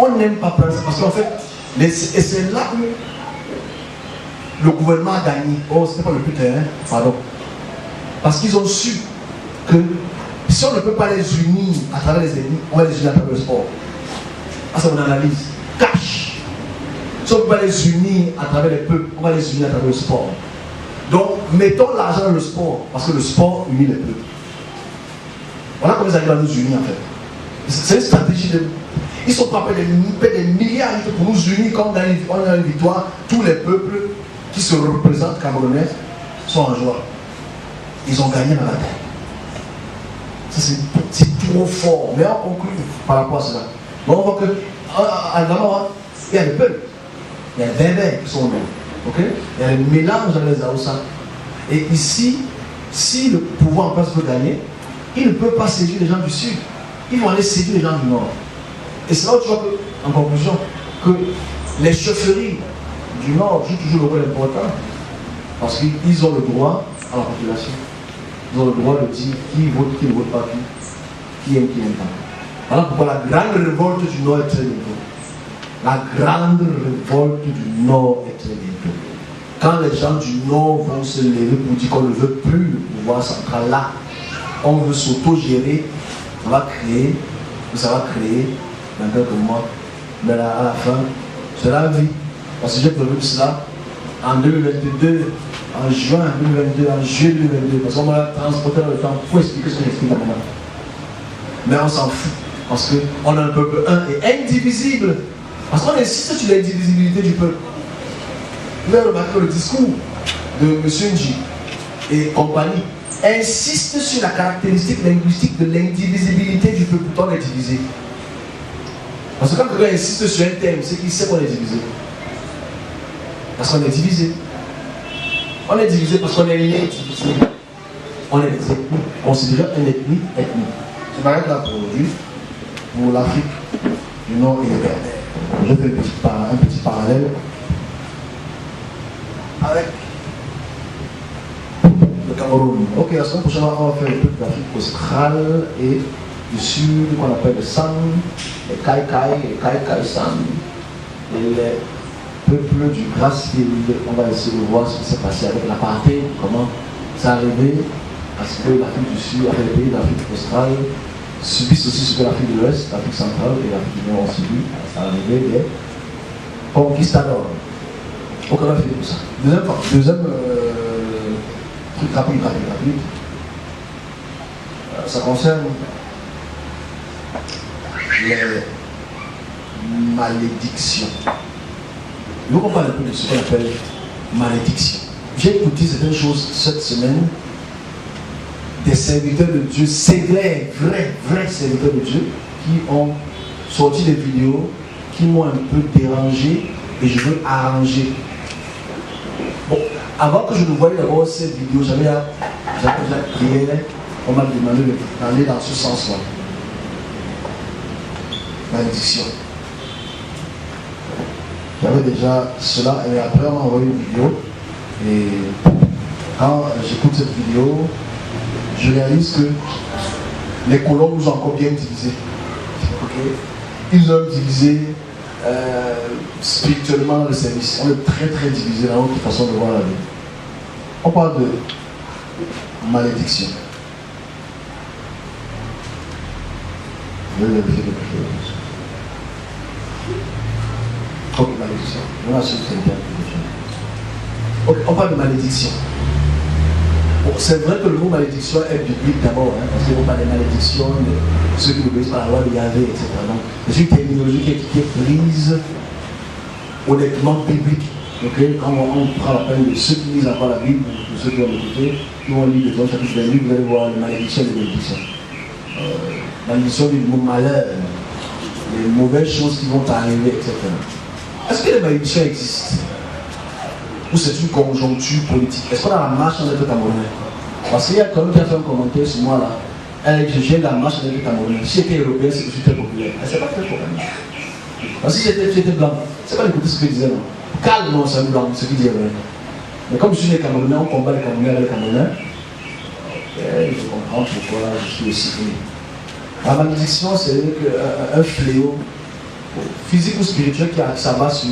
On n'aime pas prendre ça parce qu'en fait, et c'est là où le gouvernement a gagné. Oh, c'était pas le but, hein? Pardon. Parce qu'ils ont su que si on ne peut pas les unir à travers les ennemis, on va les unir à travers le sport. Ah, c'est mon analyse. Cash. Si on ne peut pas les unir à travers les peuples, on va les unir à travers le sport. Donc, mettons l'argent dans le sport, parce que le sport unit les peuples. Voilà comment ils arrivent à nous unir en fait. C'est une stratégie de... Ils sont pas des milliards pour nous unir quand on a une victoire. Tous les peuples qui se représentent camerounais sont en joie. Ils ont gagné dans la terre. Ça c'est trop fort. Mais on conclut par rapport à cela. Bon, on voit que à Gamara, il y a le peuple. Il y a les Berbères qui sont là. Okay? Il y a le mélange avec les Aoussa. Et ici, si le pouvoir en place veut gagner, il ne peut pas séduire les gens du sud. Ils vont aller séduire les gens du nord. Et c'est là où tu vois que, en conclusion, que les chefferies du nord jouent toujours le rôle important. Parce qu'ils ont le droit à la population. Ils ont le droit de dire qui vote, qui ne vote pas, qui aime, qui n'aime pas. Voilà pourquoi la grande révolte du nord est très bientôt. La grande révolte du nord est très bientôt. Quand les gens du nord vont se lever pour dire qu'on ne veut plus le pouvoir central là, on veut s'auto-gérer, ça va créer dans quelques mois, mais là, à la fin, c'est la vie. Parce que j'ai prévu cela en 2022, en juin 2022, en juillet 2022, parce qu'on va transporter le temps pour expliquer ce que j'explique maintenant. Mais on s'en fout, parce qu'on a un peuple un et indivisible. Parce qu'on insiste sur l'indivisibilité du peuple. Vous avez remarqué le discours de M. Nji et compagnie insiste sur la caractéristique linguistique de l'indivisibilité du peuple. Pourtant on est divisé. Parce que quand quelqu'un insiste sur un thème, c'est qu'il sait qu'on est divisé. Parce qu'on est divisé. On est divisé parce qu'on est divisé. On est des ethnies. Considéré un ethnie. Je m'arrête là pour aujourd'hui. Pour l'Afrique du Nord et du Berbère. Je fais un petit parallèle avec le Cameroun. Ok, la semaine prochaine, on va faire le peuple d'Afrique australe et du sud, qu'on appelle le San, les Kai San, et les peuples du Grassfield. On va essayer de voir ce qui s'est passé avec l'apartheid, comment ça arrivé à ce que l'Afrique du Sud, avec les pays d'Afrique australe, subissent aussi ce que l'Afrique de l'Ouest, l'Afrique centrale et l'Afrique du Nord ont subi à l'arrivée des conquistadors. Donc on a fait tout ça. Deuxième truc rapide. Ça concerne les malédictions. Je vous parle un peu de ce qu'on appelle malédiction. J'ai écouté certaines choses cette semaine des serviteurs de Dieu, c'est vrais serviteurs de Dieu qui ont sorti des vidéos qui m'ont un peu dérangé et je veux arranger. Bon, avant que je ne voie d'abord ces vidéos, j'avais déjà prié, on m'a demandé d'aller dans ce sens-là. Malédiction. J'avais déjà cela et après on m'a envoyé une vidéo et quand j'écoute cette vidéo, je réalise que les colons nous ont encore bien divisés. Okay? Ils ont divisé spirituellement le service. On est très divisés dans notre façon de voir la vie. On parle de malédiction. Je vais vérifier quelque chose. Ok, malédiction. Ok, on parle de malédiction. Bon, c'est vrai que le mot malédiction est biblique d'abord, hein, parce qu'on parle de malédiction, de ceux qui n'obéissent pas à la loi de Yahvé, etc. Donc, c'est une terminologie qui est prise honnêtement biblique. Okay? Quand on prend la peine de ceux qui lisent encore la Bible, de ceux qui vont l'écouter, qui vont lire le chapitre 28, vous allez voir les malédictions et les bénédictions. Malédiction du mot malheur, les mauvaises choses qui vont arriver, etc. Est-ce que les malédictions existent? Ou c'est une conjoncture politique? Est-ce qu'on a la marche en être camerounais? Parce qu'il y a quelqu'un qui a fait un commentaire sur moi là. Je viens de la marche en être camerounais. Si j'étais européen, c'est que je suis très populaire. C'est pas très populaire. Parce que si j'étais blanc, c'est pas d'écouter ce qu'il disait, non. Calme, non, c'est blanc, ce qu'il disait. Mais comme je suis les Camerounais, on combat les Camerounais avec les Camerounais. Je comprends pourquoi je suis aussi. La malédiction, c'est un fléau physique ou spirituel qui s'abat sur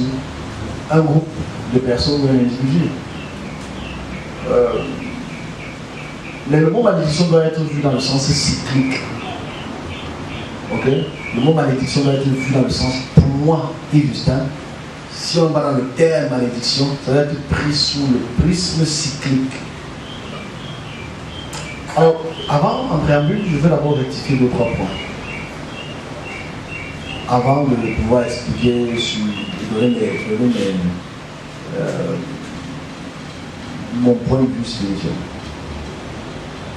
un groupe de personnes ou un individu. Mais le mot malédiction doit être vu dans le sens cyclique. Ok? Le mot malédiction doit être vu dans le sens, pour moi et Justin, si on va dans le terme malédiction, ça doit être pris sous le prisme cyclique. Alors, avant, en préambule, je vais d'abord rectifier 2-3 points. Avant de pouvoir expliquer, donner mon point de vue spirituel.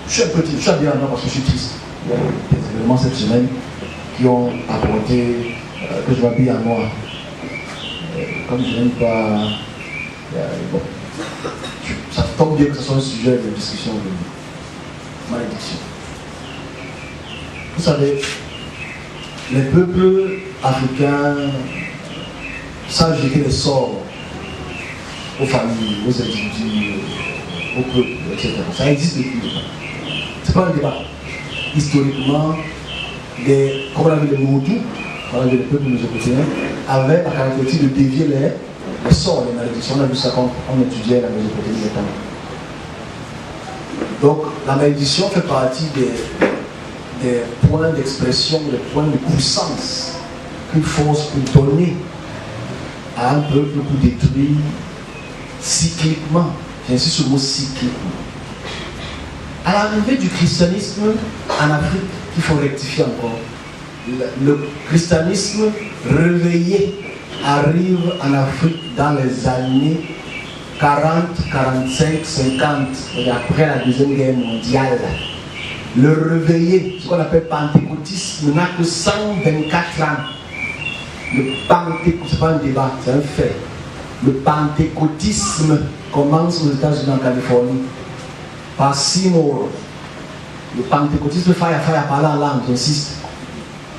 Je suis un peu triste, je suis bien parce que je suis triste. Il y a des événements cette semaine qui ont apporté que je m'habille en noir. Comme je n'aime pas. Bon, ça tombe bien que ce soit un sujet de discussion de malédiction. Vous savez, les peuples africains savent jeter les sorts aux familles, aux individus, aux peuples, etc. Ça existe depuis longtemps. Ce n'est pas un débat. Historiquement, comme on avait les Moutous, on avait les peuples mésopotamiens, avaient la caractéristique de dévier les sorts, les malédictions. On a vu ça quand on étudiait la Mésopotamie notamment. Donc, la malédiction fait partie des points d'expression, des points de puissance qu'une force peut donner à un peuple pour détruire cycliquement. J'insiste sur le mot cycliquement. À l'arrivée du christianisme en Afrique, il faut rectifier encore. Le christianisme réveillé arrive en Afrique dans les années 40, 45, 50, après la Deuxième Guerre mondiale. Le réveillé, ce qu'on appelle pentecôtisme, n'a que 124 ans. Le pentecôtisme, ce n'est pas un débat, c'est un fait. Le pentecôtisme commence aux États-Unis, en Californie, par Seymour. Le pentecôtisme, fire parler en langue, j'insiste.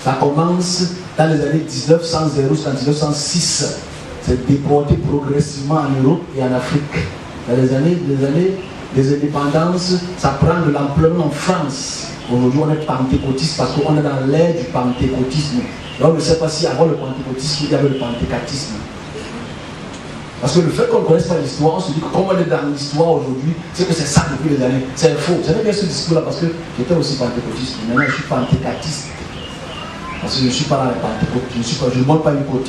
Ça commence dans les années 1900 jusqu'en 1906. C'est déporté progressivement en Europe et en Afrique. Dans les années des indépendances, ça prend de l'ampleur en France. Aujourd'hui, on est pentecôtiste parce qu'on est dans l'ère du pentecôtisme. Et on ne sait pas si avant le pentecôtisme, il y avait le pentecôtisme. Parce que le fait qu'on ne connaisse pas l'histoire, on se dit que comme on est dans l'histoire aujourd'hui, c'est que c'est ça depuis les années. C'est faux. J'aimais bien ce discours-là parce que j'étais aussi pentecôtiste. Maintenant, je suis pentecôtiste. Parce que je ne suis pas dans les pentecôtistes. Je ne monte pas une côte.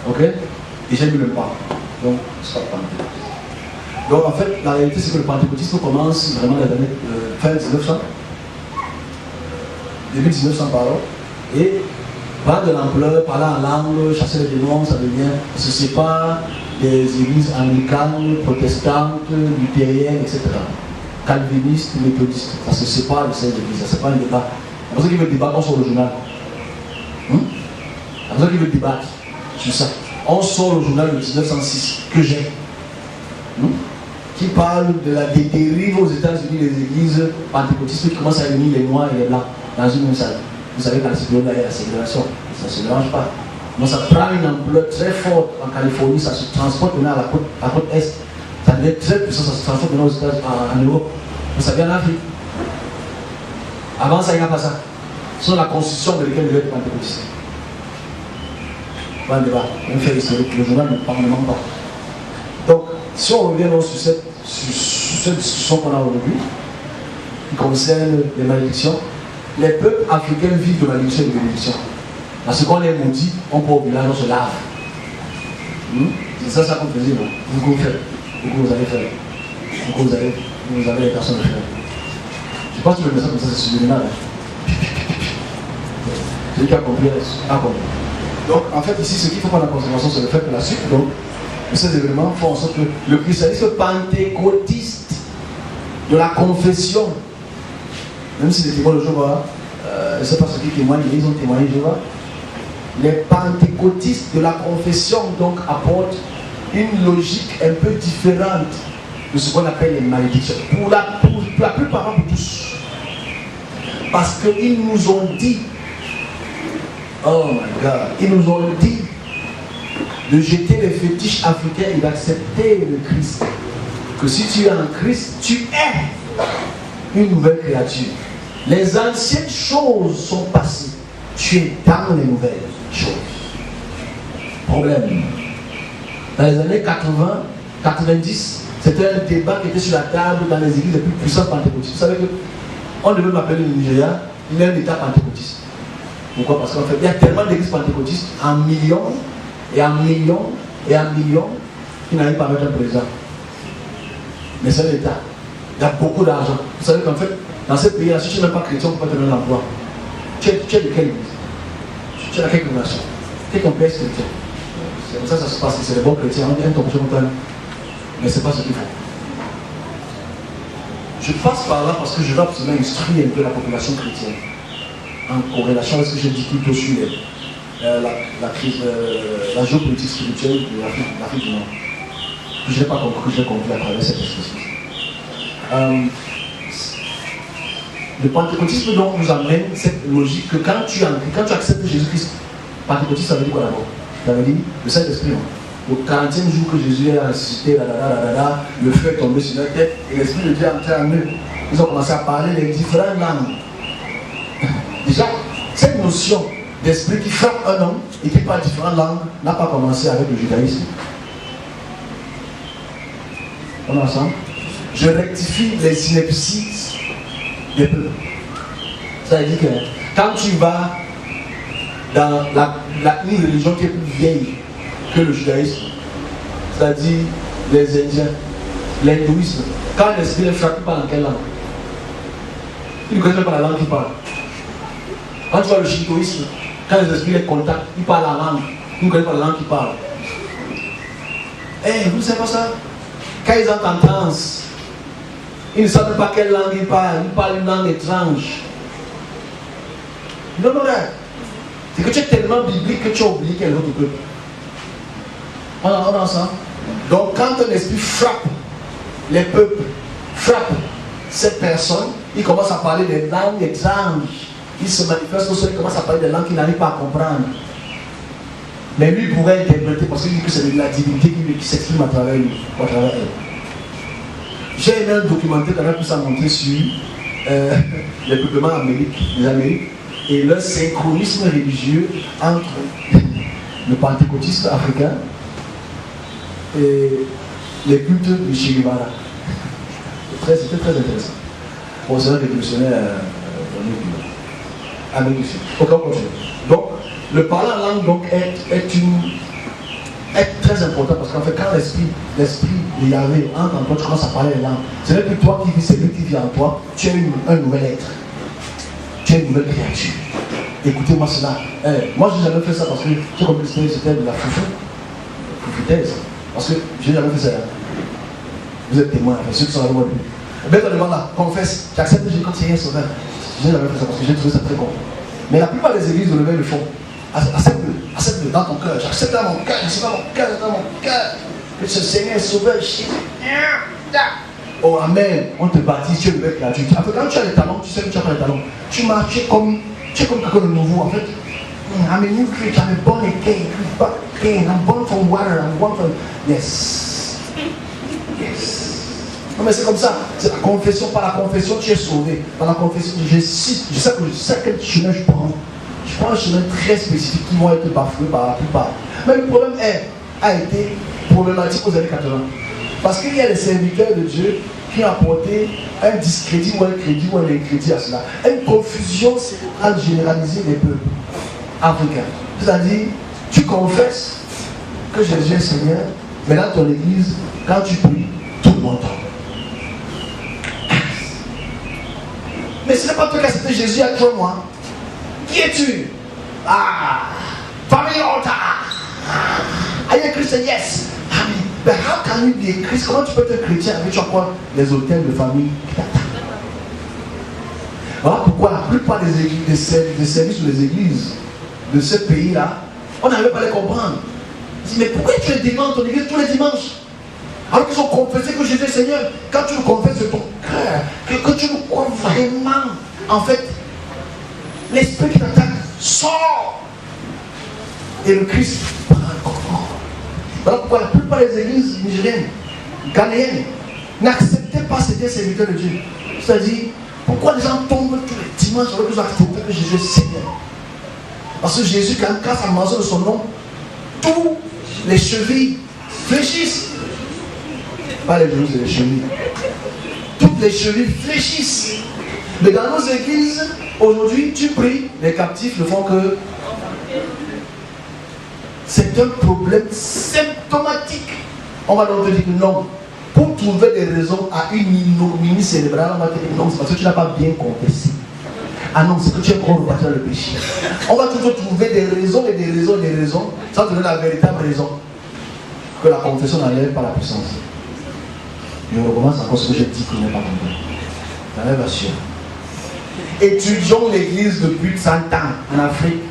Ok? Et j'aime le pas. Donc, c'est pas pentecôtiste. Donc, en fait, la réalité, c'est que le pentecôtisme commence vraiment dans les années fin 1900. Début 1900, pardon. Et prendre de l'ampleur, parler en langue, chasser les démons, ça devient. Parce que ce n'est pas des églises anglicanes, protestantes, luthériennes, etc. Calvinistes, méthodistes. Parce que ce n'est pas le sein d'église, ce n'est pas un débat. C'est pour ça qu'il veut débattre, on sort le journal. C'est pour ça qu'il veut débattre sur ça. On sort le journal de 1906 que j'ai. Qui parle de la dérive aux États-Unis des églises pentecôtistes qui commencent à réunir les noirs et les blancs dans une même salle. Vous savez qu'à cette période-là, il y a la ségrégation. Ça ne se mélange pas. Donc ça prend une ampleur très forte en Californie, ça se transporte maintenant à la côte Est. Ça devient très puissant, ça se transporte maintenant aux États-Unis, en Europe. Mais ça vient en Afrique. Avant ça, il n'y a pas ça. C'est la constitution de laquelle devait être pentecôtiste. Pas un débat, un fait historique. Le journal ne parle pas. Donc, si on revient sur cette discussion qu'on a aujourd'hui, qui concerne les malédictions, les peuples africains vivent de malédiction et de bénédiction. Parce qu'on est maudit, on part au village, on se lave. C'est ça qu'on faisait, non? Vous faites. Vous allez faire. Vous avez les personnes à faire. Je pense que le message comme ça, c'est subliminal. Celui qui a compris, a compris. Donc, en fait, ici, ce qu'il faut prendre en considération, c'est le fait que la suite, donc, ces événements font en sorte que le christianisme pentecôtiste de la confession, même si les témoins de Jéhovah, je ne sais pas ceux qui témoignent, ils ont témoigné de Jéhovah, les pentecôtistes de la confession donc apportent une logique un peu différente de ce qu'on appelle les malédictions. Pour la plupart, pas pour tous. Parce qu'ils nous ont dit, oh my God, ils nous ont dit de jeter les fétiches africains et d'accepter le Christ. Que si tu es en Christ, tu es une nouvelle créature. Les anciennes choses sont passées. tu es dans les nouvelles choses. Problème. Dans les années 80, 90, c'était un débat qui était sur la table dans les églises les plus puissantes pentecôtistes. Vous savez qu'on devait m'appeler le Nigeria l'un d'État pentecôtiste. Pourquoi? Parce qu'en fait, il y a tellement d'églises pentecôtistes en millions et en millions et en millions qui n'arrivent pas à mettre un président. Mais c'est l'État. Il y a beaucoup d'argent. Vous savez qu'en fait, dans ce pays-là, si tu n'es même pas chrétien, on ne peut pas te donner l'emploi. Tu es de quelle église? Tu es dans quelle nation? Quel ton père est chrétien? C'est comme ça que ça se passe. C'est les bons chrétiens. On dit un ton montagne. Mais ce n'est pas ce qu'il faut. Je passe par là parce que je veux absolument instruire un peu la population chrétienne en corrélation avec ce que j'ai dit plutôt sur la crise, la géopolitique spirituelle de l'Afrique du Nord. Je n'ai pas compris, je l'ai compris à travers cette expression. Le pentecôtisme donc nous amène cette logique que quand tu acceptes Jésus-Christ, pentecôtiste ça veut dire quoi d'abord? Ça veut dire le Saint-Esprit. Au 40e jour que Jésus est ressuscité, le feu est tombé sur leur tête et l'Esprit de Dieu est entré en eux. Ils ont commencé à parler les différentes langues. Déjà, cette notion d'esprit qui frappe un homme et qui parle différentes langues n'a pas commencé avec le judaïsme. On est ensemble? Je rectifie les inepties des peuples. Ça veut dire que quand tu vas dans une religion qui est plus vieille que le judaïsme, c'est-à-dire les Indiens, l'hindouisme, quand l'esprit est frappé, il parle en quelle langue? Il ne connaît pas la langue qu'il parle. Quand tu vois le shintoïsme, quand les esprits les contactent, ils parlent la langue. Ils ne connaissent pas la langue qu'ils parlent. Eh, vous ne savez pas ça? Quand ils entendent trance, ils ne savent pas quelle langue ils parlent une langue étrange. Non, c'est que tu es tellement biblique que tu as oublié qu'il y a l'autre peuple. On est ensemble. Donc quand un esprit frappe les peuples, frappe cette personne, il commence à parler des langues étranges. Il se manifeste au sol, il commence à parler des langues qu'il n'arrive pas à comprendre. Mais lui, il pourrait interpréter parce qu'il dit que c'est de la divinité qui s'exprime à travers lui, ou à travers elle. J'ai aimé un documentaire qu'on a pu s'en montrer sur les peuplements des Amériques et leur synchronisme religieux entre le pentecôtisme africain et les cultes du Che Guevara. C'était très intéressant. Bon, c'est un révolutionnaire Amérique du Sud. Ok, on continue. Donc, le parler en langue donc, est très important parce qu'en fait, quand l'esprit de Yahvé entre en toi, tu commences à parler les langues. Ce n'est plus toi qui vis, c'est lui qui vit en toi. Tu es un nouvel être. Tu es une nouvelle créature. Écoutez-moi cela. Moi, je n'ai jamais fait ça parce que j'ai compris que c'était de la foutaise. Parce que je n'ai jamais fait ça. Vous êtes témoins, ceux qui sont là, moi. Mais toi, demande là, confesse, j'accepte que j'ai continué sauveur. Je n'ai jamais fait ça parce que j'ai trouvé ça très con. Mais la plupart des églises de l'éveil le font. Accepte-le dans ton cœur. J'accepte dans mon cœur, que ce Seigneur est sauveur. Oh Amen, on te baptise, tu es une nouvelle créature. Après, quand tu as les talents, tu sais que tu n'as pas les talents. Tu marches, tu es comme quelqu'un de nouveau. En fait, I'm a new creature, I'm born again, I'm born from water, I'm born from... Yes. Non mais c'est comme ça, c'est la confession, par la confession tu es sauvé. Par la confession, je sais quel chemin je prends. Je prends un chemin très spécifique qui vont être bafoués par la plupart. Mais le problème a été problématique aux années 80. Parce qu'il y a des serviteurs de Dieu qui ont apporté un discrédit ou un crédit ou un incrédit à cela. Une confusion cérébrale généralisée des peuples africains. C'est-à-dire, tu confesses que Jésus est Seigneur, mais dans ton église, quand tu pries, tout le monde tombe. Mais ce n'est pas toi qui as accepté Jésus à toi, moi. Qui es-tu? Family altar. Are you a Christian? Yes. But how can you be a Christian? Comment tu peux être chrétien avec tu as quoi? Les hôtels de famille qui t'attendent. Voilà pourquoi la plupart des services ou des églises de ce pays-là, on n'arrive pas à les comprendre. Ils disent, mais pourquoi tu es dimanche dans ton église tous les dimanches? Alors qu'ils ont confessé que Jésus est Seigneur, quand tu le confesses de ton cœur, que tu le crois vraiment, en fait, l'esprit qui t'attaque sort. Et le Christ prend le contrôle. Voilà pourquoi la plupart des églises nigériennes, ghanéennes, n'acceptaient pas ces serviteurs de Dieu. C'est-à-dire, pourquoi les gens tombent tous les dimanches alors qu'ils ont accepté que Jésus est Seigneur? Parce que Jésus, quand sa mention de son nom, tous les chevilles fléchissent. Pas les genoux, c'est les chevilles. Toutes les chevilles fléchissent. Mais dans nos églises, aujourd'hui, tu pries, les captifs ne font que... C'est un problème symptomatique. On va donc te dire que non. Pour trouver des raisons à une ignominie cérébrale, on va te dire non, c'est parce que tu n'as pas bien confessé. Ah non, c'est que tu es encore reparti dans le péché. On va toujours trouver des raisons et des raisons et des raisons sans te donner la véritable raison que la confession n'enlève pas la puissance. Je recommence encore ce que j'ai dit qu'il n'est pas compris. J'enlève la sueur. Étudions l'église depuis 100 ans en Afrique.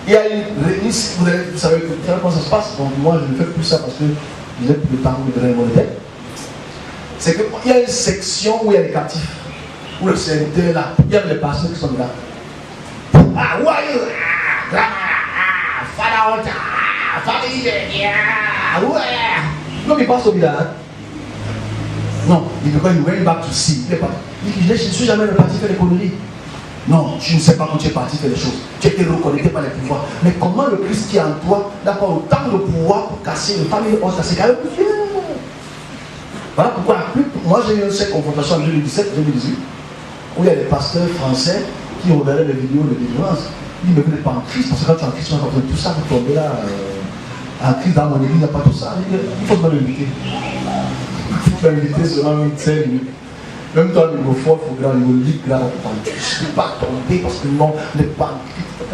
Il y a une. Vous savez comment ça se passe. Donc moi je ne fais plus ça parce que je n'ai plus le temps de donner mon tête. C'est qu'il y a une section où il y a les captifs. Où le serviteur est là. Il y a les pasteurs qui sont là. Ah, où are you? Father, family, non, il passe au village. Non, il veut quand il went back to see. Il dit, je ne suis jamais reparti faire des conneries. Non, tu ne sais pas quand tu es parti faire les choses. Tu as été reconnecté par les pouvoirs. Mais comment le Christ qui est en toi n'a pas autant de pouvoir pour casser le famille on casser quand même. Voilà pourquoi moi j'ai eu cette confrontation en 2017-2018 où il y a des pasteurs français qui regardaient les vidéos de délivrance. Ils disent, mais vous n'êtes pas en Christ, parce que quand tu es en Christ, tu as besoin de tout ça pour tomber là. En Christ, dans mon église, il n'y a pas tout ça. Il faut me l'inviter. Il faut m'inviter seulement 5 minutes. Même toi, au niveau fort, il faut que niveau ligue là, je ne peux pas tomber parce que non, n'est pas en Christ. Je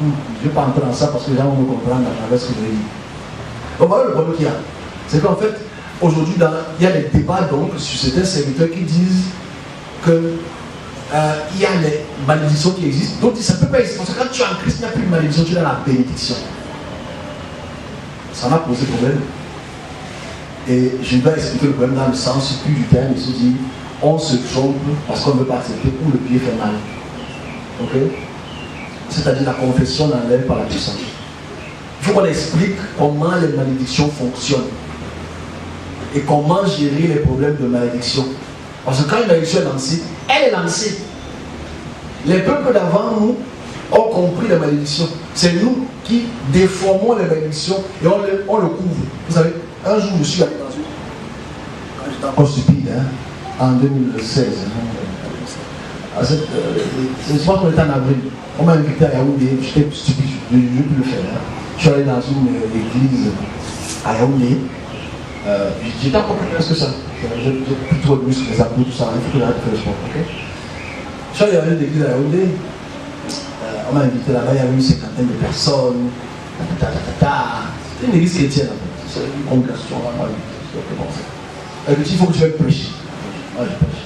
ne vais pas entrer dans ça parce que les gens vont me comprendre à travers ce que je dis. Donc voilà le problème qu'il y a. C'est qu'en fait, aujourd'hui, il y a des débats donc sur certains serviteurs qui disent que il y a les malédictions qui existent. D'autres disent ça ne peut pas exister. Parce que quand tu es en Christ, il n'y a plus de malédiction, tu es dans la bénédiction. Ça m'a posé problème. Et je dois expliquer le problème dans le sens plus du terme. Il se dit, on se trompe parce qu'on ne veut pas accepter où le pied fait mal. Ok? C'est-à-dire la confession n'enlève pas la puissance. Il faut qu'on explique comment les malédictions fonctionnent. Et comment gérer les problèmes de malédiction. Parce que quand une malédiction est lancée, elle est lancée. Les peuples d'avant nous ont compris les malédictions. C'est nous qui déformons les malédictions et on le couvre. Vous savez, un jour je suis allé dans une... Quand j'étais encore stupide, en 2016. Je crois qu'on était en avril. On m'a invité à Yaoundé, j'étais stupide, je ne peux plus le faire. Je suis allé dans une église à Yaoundé. J'étais encore plus que ça. J'ai plus trop de muscles, les abdos, tout ça. Il faut que j'arrête de faire le sport. Okay? Je suis allé dans une église à Yaoundé. On m'a invité là-bas, il y avait une cinquantaine de personnes. C'était une église chrétienne en fait. C'est une congrégation là. Elle me dit il faut que je prêche. Moi je prêche.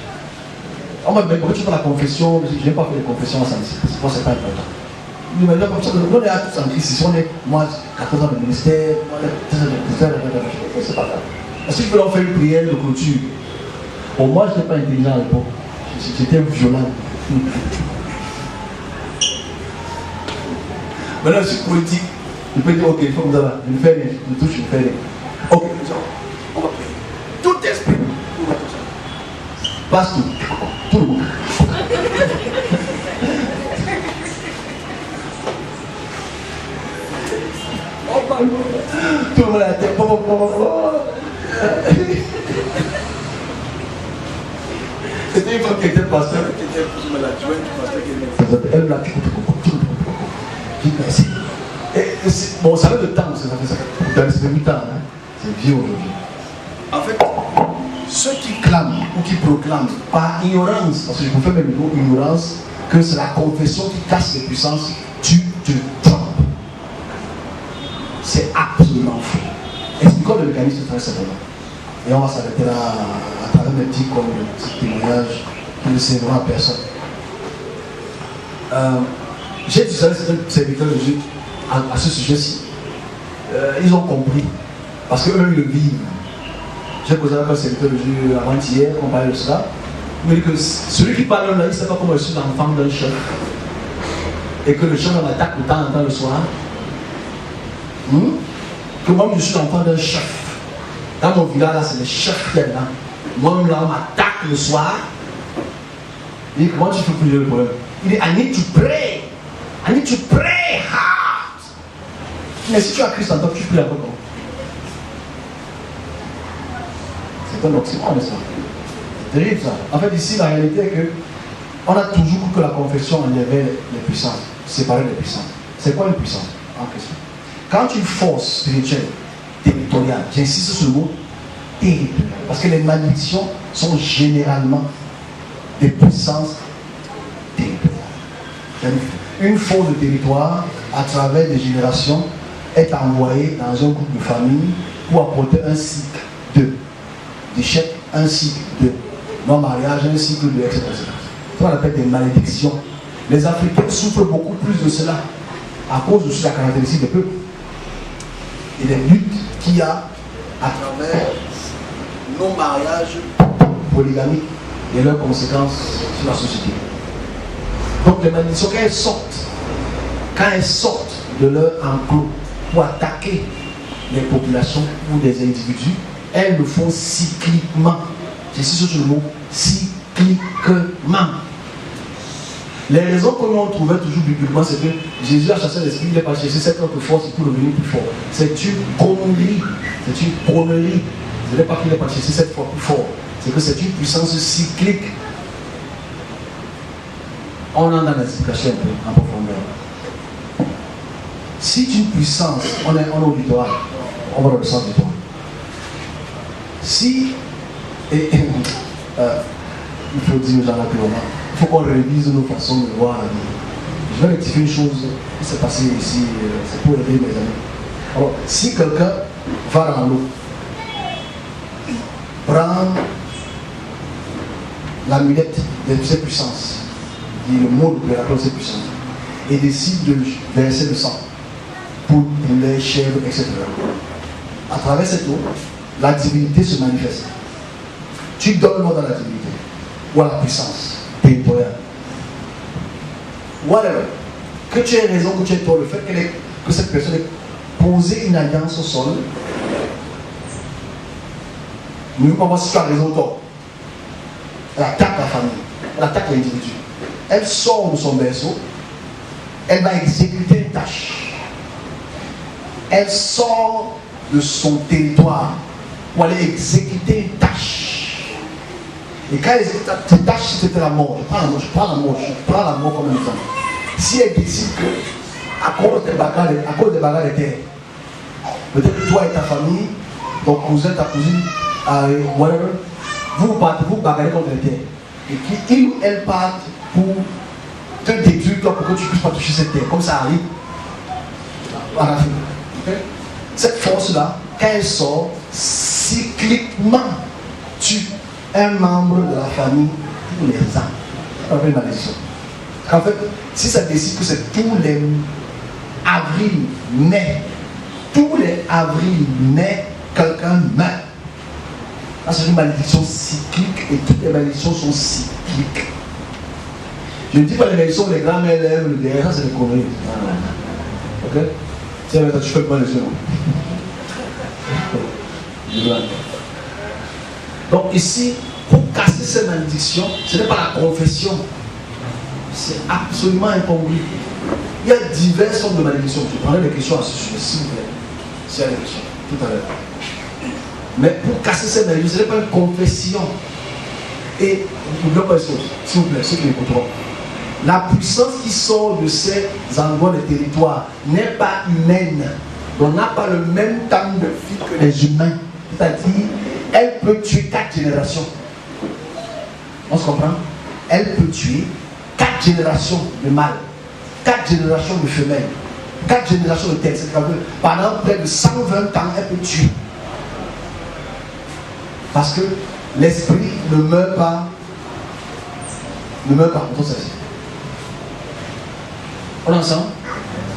On m'a dit pourquoi tu fais la confession? Je n'ai pas fait de confession en Saint-Cyr. Moi c'est pas important. Il m'a dit comme ça, on est à tous en Christ. On est, moi, 14 ans de ministère, c'est pas grave. Est-ce qu'il faut leur faire une prière de clôture? Pour moi, je n'étais pas intelligent à l'époque. J'étais violent. Maintenant, je suis politique. Je peux dire, ok, il faut que vous avez. Je ne fais rien. Je touche, je ne fais rien. Ok, on va prier. Tout esprit. On va tout ça. Passe tout. Tout le monde. Tout le monde a la tête. C'était une femme qui était pasteur, qui était plus malade. Tu vois, une pasteur qui était. Elle m'a dit, merci. Bon, ça fait le temps, ça fait ça. C'est 8 ans, hein. C'est vieux aujourd'hui. En fait, ceux qui clament ou qui proclament par ignorance, parce que je vous fais même le mot ignorance, que c'est la confession qui casse les puissances, tu te trompes. C'est absolument faux. Expliquons le mécanisme très simplement. Et on va s'arrêter là à travers mes petits comme le petit témoignage qui ne serviront à personne. J'ai dit ça à certains serviteurs de Dieu à ce sujet-ci. Ils ont compris. Parce qu'eux-mêmes ils le vivent. J'ai posé avec un serviteur de Dieu avant-hier, on parlait de cela. Il me dit que celui qui parle là, il ne sait pas comment je suis l'enfant d'un chef. Et que le chef m'attaque de temps en temps le soir. Que moi-même je suis l'enfant d'un chef. Dans mon village, là, c'est le chef qui est là. Moi-même là, on m'attaque le soir. Il dit, comment tu fais pour le problème? Il dit, I need to pray. I need to pray hard. Mais si tu as Christ en toi, tu pries un peu comment? C'est un oxymore, n'est-ce pas? C'est terrible ça. En fait, ici, la réalité est que on a toujours cru que la confession enlevait les puissances, séparait les puissances. C'est quoi une puissance en question? Quand une force spirituelle, territoriale, j'insiste sur le mot territoriale, parce que les malédictions sont généralement des puissances territoriales. Une force de territoire, à travers des générations, est envoyée dans un groupe de famille pour apporter un cycle d'échec, un cycle de non-mariage, un cycle de etc. On appelle des malédictions. Les Africains souffrent beaucoup plus de cela à cause de la caractéristique des peuples et des luttes qu'il y a à travers nos mariages polygamiques et leurs conséquences sur la société. Donc les malédictions, quand elles sortent de leur enclos pour attaquer les populations ou des individus, elles le font cycliquement. J'insiste sur le mot cycliquement. Les raisons que l'on trouvait toujours bibliquement, c'est que Jésus a chassé l'esprit, il n'est pas cherché cette autre force pour devenir plus fort. C'est une connerie. C'est une connerie. Ce n'est pas qu'il n'est pas cherché cette fois plus fort. C'est que c'est une puissance cyclique. On en a l'explication un peu en profondeur. Si une puissance, on est au littoral, on va dans le sens du temps. Si, il faut dire aux gens là clairement, il faut qu'on révise nos façons de voir la vie. Je vais rectifier une chose qui s'est passée ici, c'est pour aider mes amis. Alors, si quelqu'un va dans l'eau, prend l'amulette de ses puissances, dit le mot de ses puissances, et décide de verser le sang pour les chèvres, etc. À travers cette eau, la divinité se manifeste. Tu donnes le nom dans la divinité ou à la puissance territoriale. Whatever. Que tu aies raison, que tu aies tort, le fait que cette personne ait posé une alliance au sol, ne veut pas voir si tu as raison ou tort. Elle attaque la famille, elle attaque l'individu. Elle sort de son berceau, elle va exécuter une tâche. Elle sort de son territoire pour aller exécuter une tâche. Et quand elle exécute cette tâche, c'était la mort. Je prends la mort comme un exemple. Si elle décide que, à cause des bagarres de terre, peut-être que toi et ta famille, ton cousin, ta cousine, whatever, vous bagarrez contre les terres. Et qu'il ou elle parte pour te détruire toi pour que tu ne puisses pas toucher cette terre. Comme ça arrive à la fin. Okay? Cette force-là, quand elle sort, cycliquement tue un membre de la famille tous les ans. Ça fait une malédiction. En fait, si ça décide que c'est tous les avril, mai, quelqu'un meurt. Là, c'est une malédiction cyclique et toutes les malédictions sont cycliques. Je ne dis pas les malédictions, les grands-mères lèvent le derrière, ça c'est des conneries. Ok? Tiens, tu fais pas les yeux. Donc ici, pour casser ces malédictions, ce n'est pas la confession. C'est absolument incongru. Il y a diverses sortes de malédictions. Je prendrai des questions à ce sujet, s'il vous plaît. S'il y a des questions, tout à l'heure. Mais pour casser ces malédictions, ce n'est pas une confession. Et, n'oublions pas une chose, s'il vous plaît, ceux qui m'écouteront. La puissance qui sort de ces endroits de territoire n'est pas humaine. On n'a pas le même temps de vie que les humains. C'est-à-dire, elle peut tuer 4 générations. On se comprend? Elle peut tuer 4 générations de mâles, 4 générations de femelles, 4 générations de têtes. C'est-à-dire, pendant près de 120 ans, elle peut tuer. Parce que l'esprit ne meurt pas. Ne meurt pas. On est ensemble?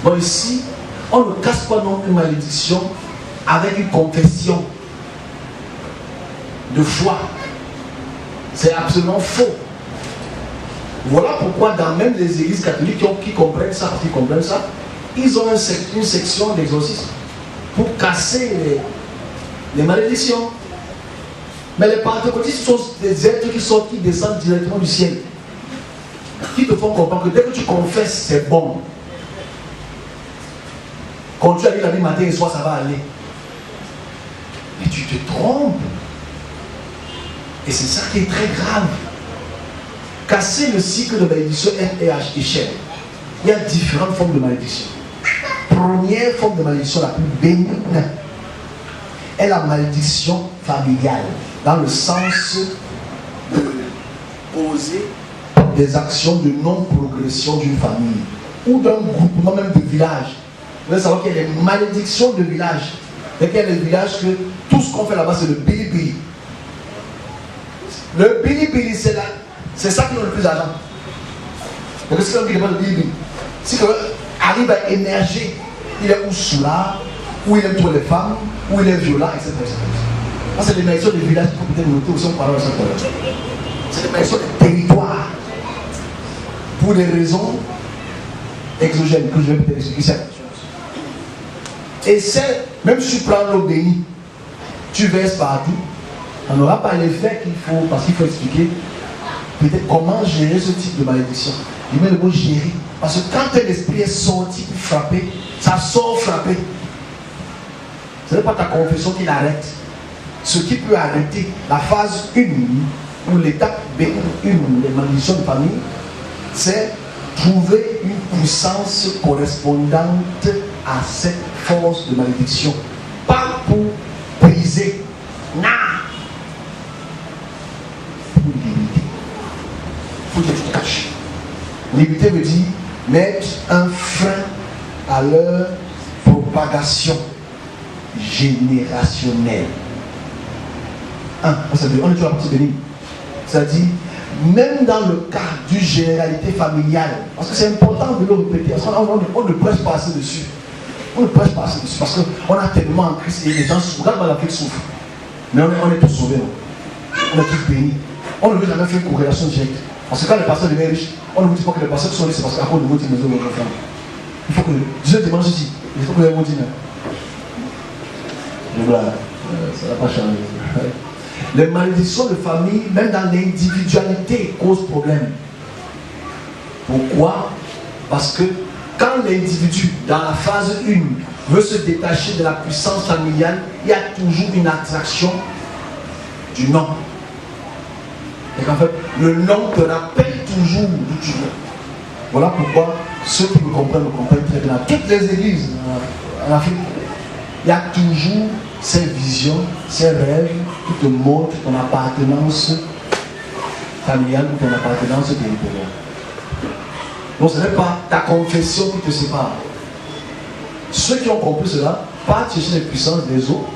Bon, ici, on ne casse pas non une malédiction avec une confession de foi. C'est absolument faux. Voilà pourquoi dans même les églises catholiques qui comprennent ça, ils ont une section d'exorcisme pour casser les malédictions. Mais les pentecôtistes sont des êtres qui descendent directement du ciel, qui te font comprendre que dès que tu confesses, c'est bon. Quand tu as dit la vie matin et soir, ça va aller. Mais tu te trompes. Et c'est ça qui est très grave. Casser le cycle de malédiction est échelle. Il y a différentes formes de malédiction. Première forme de malédiction la plus bénigne est la malédiction familiale, dans le sens de poser des actions de non-progression d'une famille ou d'un groupement même de village. Vous devez savoir qu'il y a des malédictions de village. Il y a des villages que tout ce qu'on fait là-bas, c'est le bilibili. Le bilibili, c'est ça qui donne le plus d'argent. Donc, si quelqu'un qui demande le bilibili, si quelqu'un arrive à émerger, il est ou soulard, ou il aime trop les femmes, ou il est violent, etc. Ça, c'est les malédictions des villages qu'il faut peut-être noter aussi, on parle de ça. C'est les malédictions des territoires. Pour des raisons exogènes que je vais peut-être expliquer ça. Et c'est, même si tu prends l'eau bénie, tu verses partout, on n'aura pas l'effet qu'il faut, parce qu'il faut expliquer peut-être comment gérer ce type de malédiction. Il met le mot gérer. Parce que quand un esprit est sorti pour frapper, ça sort frapper. Ce n'est pas ta confession qui l'arrête. Ce qui peut arrêter la phase 1 ou l'étape B1 des malédictions de famille, c'est trouver une puissance correspondante à cette force de malédiction. Pas pour briser. Non. Pour limiter. Il faut que tu te caches. Limiter veut dire mettre un frein à leur propagation générationnelle. On est toujours à partir de l'île. C'est-à-dire, même dans le cas d'une généralité familiale, parce que c'est important de le répéter, parce qu'on ne prêche pas assez dessus. On ne prêche pas assez dessus, parce qu'on a tellement en Christ et les gens souffrent. Regarde, l'Afrique souffre. Mais on est tous sauvés. On est tous bénis. On ne veut jamais faire une corrélation directe. Parce que quand les pasteurs deviennent riches, on ne vous dit pas que les pasteurs sont riches, c'est parce qu'à cause de votre maison, votre femme. Il faut que Dieu demande ceci. Il faut que vous ayez mon dîner. Voilà, ça n'a pas changé. Les malédictions de famille, même dans l'individualité, causent problème. Pourquoi? Parce que quand l'individu, dans la phase 1, veut se détacher de la puissance familiale, il y a toujours une attraction du nom. Et qu'en fait, le nom te rappelle toujours d'où tu viens. Voilà pourquoi ceux qui me comprennent très bien. Dans toutes les églises en Afrique, il y a toujours ces visions, ces rêves qui te montrent ton appartenance familiale ou ton appartenance territoriale. Donc ce n'est pas ta confession qui te sépare. Ceux qui ont compris cela partent chercher les puissances des autres,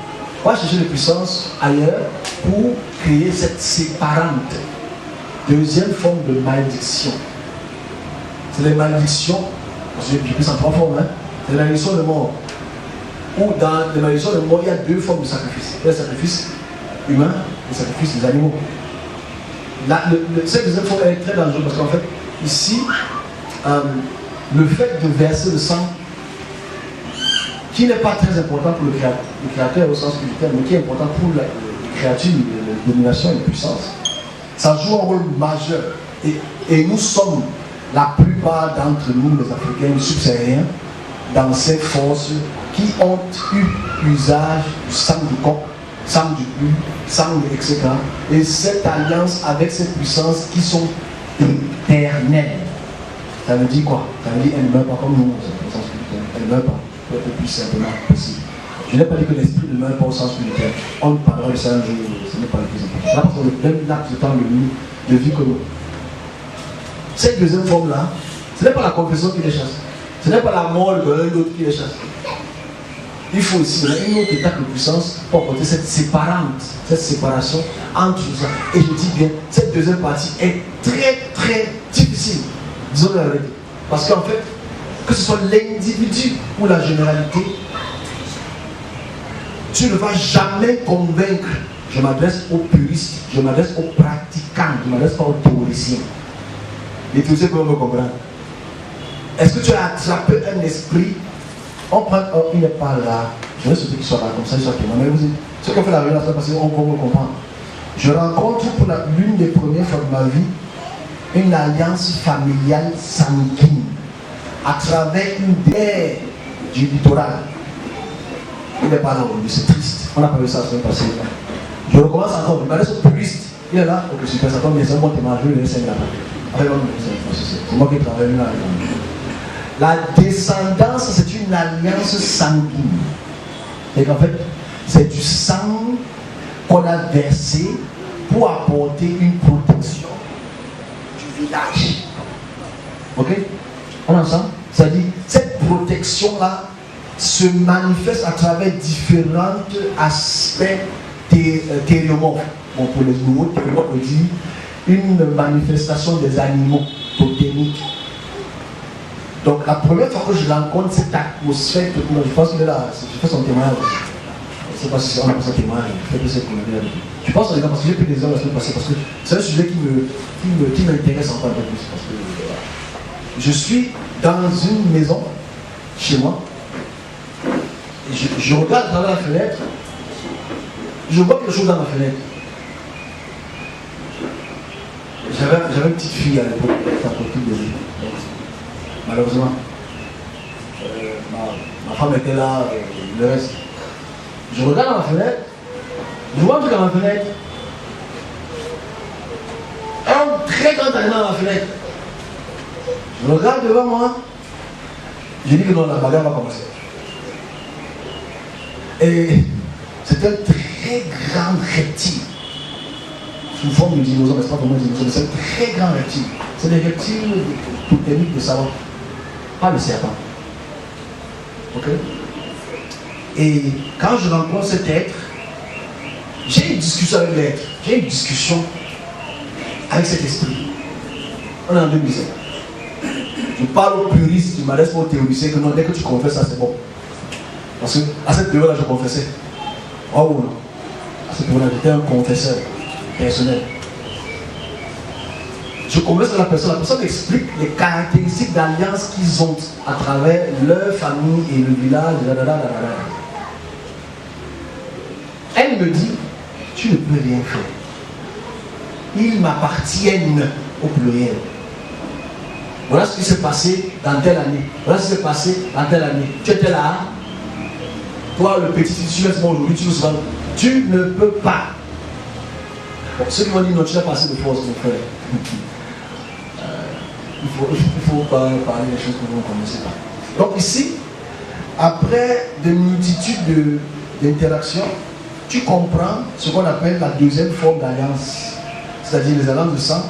partent chercher les puissances ailleurs pour créer cette séparante. Deuxième forme de malédiction. C'est les malédictions, j'ai pris ça en 3 formes, c'est la malédiction de mort. Ou dans les malédictions de mort, il y a 2 formes de sacrifice. Il y a le sacrifice humain et le sacrifice des animaux. Cette deuxième forme est très dangereuse parce qu'en fait, ici, le fait de verser le sang, qui n'est pas très important pour le créateur au sens spirituel, mais qui est important pour les créatures, les dominations et les puissances, ça joue un rôle majeur. Et nous sommes, la plupart d'entre nous, les Africains subsahariens, dans ces forces qui ont eu usage du sang du coq, sang du bull, sang, etc. Et cette alliance avec ces puissances qui sont éternelles. Ça veut dire quoi? Ça veut dire qu'elle ne meurt pas comme nous, au sens spirituel. Elle ne meurt pas, peut être plus simplement possible. Je n'ai pas dit que l'esprit ne meurt pas au sens spirituel. On parlera de ça un jour, ce n'est pas le plus important. Là, parce que le même laps de temps de vie que nous. Cette deuxième forme-là, ce n'est pas la confession qui les chasse. Ce n'est pas la mort de l'un d'autre qui les chasse. Il faut aussi une autre étape de puissance pour apporter cette séparation entre tout ça. Et je dis bien, cette deuxième partie est très très difficile. Disons la vérité. Parce qu'en fait, que ce soit l'individu ou la généralité, tu ne vas jamais convaincre. Je m'adresse aux puristes, je m'adresse aux pratiquants, je ne m'adresse pas aux théoriciens. Les théoriciens peuvent me comprendre. Est-ce que tu as attrapé un esprit? On prend, il n'est pas là. Je vais souhaiter qu'il soit là, comme ça il soit témoin. Mais vous dites, ce qu'on fait la réunion, c'est parce qu'on peut me comprendre. Je rencontre pour l'une des premières fois de ma vie une alliance familiale sanguine à travers une terre du littoral. Il n'est pas là aujourd'hui, c'est triste. On n'a pas vu ça la semaine passée. Je recommence encore, je me laisse au puriste. Il est là, ok, super, ça tombe bien, c'est un bon témoignage, je vais le laisser là-bas. C'est moi qui travaille là. La descendance, c'est une alliance sanguine. Et qu'en fait, c'est du sang qu'on a versé pour apporter une protection du village. Ok? On est ensemble? C'est-à-dire, cette protection-là se manifeste à travers différents aspects théréomorphes. Bon, pour les nouveaux théréomorphes, on dit une manifestation des animaux totémiques. Donc, la première fois que je rencontre cette atmosphère, je pense qu'il est là, je fais son témoignage. Je ne sais pas si on a son témoignage, je fais de cette comédie. Je pense parce que j'ai pris des heures la semaine passée, parce que c'est un sujet qui m'intéresse encore un peu plus. Parce que je suis dans une maison, chez moi, et je regarde à travers la fenêtre, je vois quelque chose dans ma fenêtre. J'avais une petite fille à l'époque, qui a porté de lui. Malheureusement, ma femme était là, le reste. Je regarde dans ma fenêtre, je vois un truc dans ma fenêtre. Un très grand animal dans ma fenêtre. Je regarde devant moi, je dis que non, la bagarre va commencer. Et c'est un très grand reptile. Sous forme de dinosaure, mais c'est pas vraiment un dinosaure, mais c'est un très grand reptile. C'est des reptiles totémiques de savant. Pas le serpent. Ok? Et quand je rencontre cet être, j'ai une discussion avec l'être. J'ai une discussion avec cet esprit. On est en 2007. Je parle aux puristes qui me laissent pour théoriciens que non, dès que tu confesses ça, c'est bon. Parce qu'à cette période-là, je confessais. Oh non. À cette période-là, j'étais un confesseur personnel. Je converse avec la personne explique les caractéristiques d'alliance qu'ils ont à travers leur famille et le village. Elle me dit, tu ne peux rien faire. Ils m'appartiennent au pluriel. Voilà ce qui s'est passé dans telle année. Voilà ce qui s'est passé dans telle année. Tu étais là. Toi, le petit, tu laisses moi aujourd'hui, tu ne peux pas. Bon, ceux qui m'ont dit non, tu n'as pas assez de force, mon frère. Il faut pas parler des choses que vous ne connaissez pas. Donc ici, après de multitudes d'interactions, tu comprends ce qu'on appelle la deuxième forme d'alliance, c'est-à-dire les alliances de sang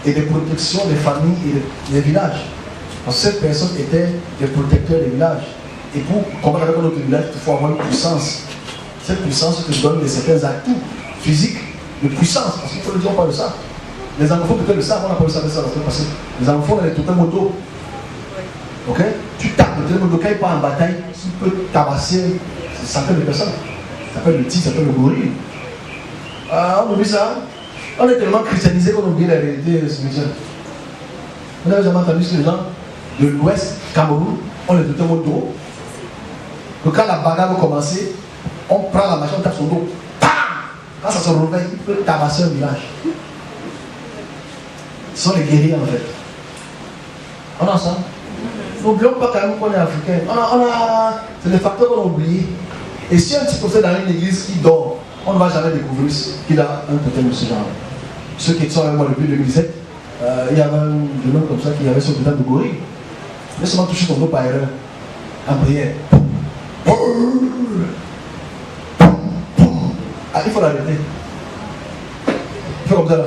et des protections des familles et des villages. Parce que cette personne était des protecteurs des villages. Et pour combattre avec notre village, il faut avoir une puissance. Cette puissance te donne certains atouts physiques de puissance. Parce qu'il faut le dire, on parle de ça. Les enfants peut-être le savent, on n'a pas le savoir ça parce que les enfants ont les totems moto. Ok? Tu tapes le totem moto, quand il part en bataille, il peut tabasser des centaines de personnes. Ça s'appelle le tigre, ça s'appelle le gorille. On oublie ça. On est tellement christianisé qu'on oublie la réalité spirituelle. Vous n'avez jamais entendu que les gens de l'Ouest, Cameroun, ont les totems moto. Donc quand la bagarre va commencer, on prend la machine, on tape son dos. Pam! Quand ça se réveille, il peut tabasser un village. Ce sont les guerriers en fait. On a ça. N'oublions pas quand même qu'on est africain. C'est des facteurs qu'on a oubliés. Et si un petit professeur dans une église qui dort, on ne va jamais découvrir qu'il a un totem de ce genre. Ceux qui sont avec moi depuis 2007, il y avait un jeune homme comme ça qui avait son totem de gorille. Il a seulement touché son dos par erreur. En prière. Ah, il faut l'arrêter. Il fait comme ça là.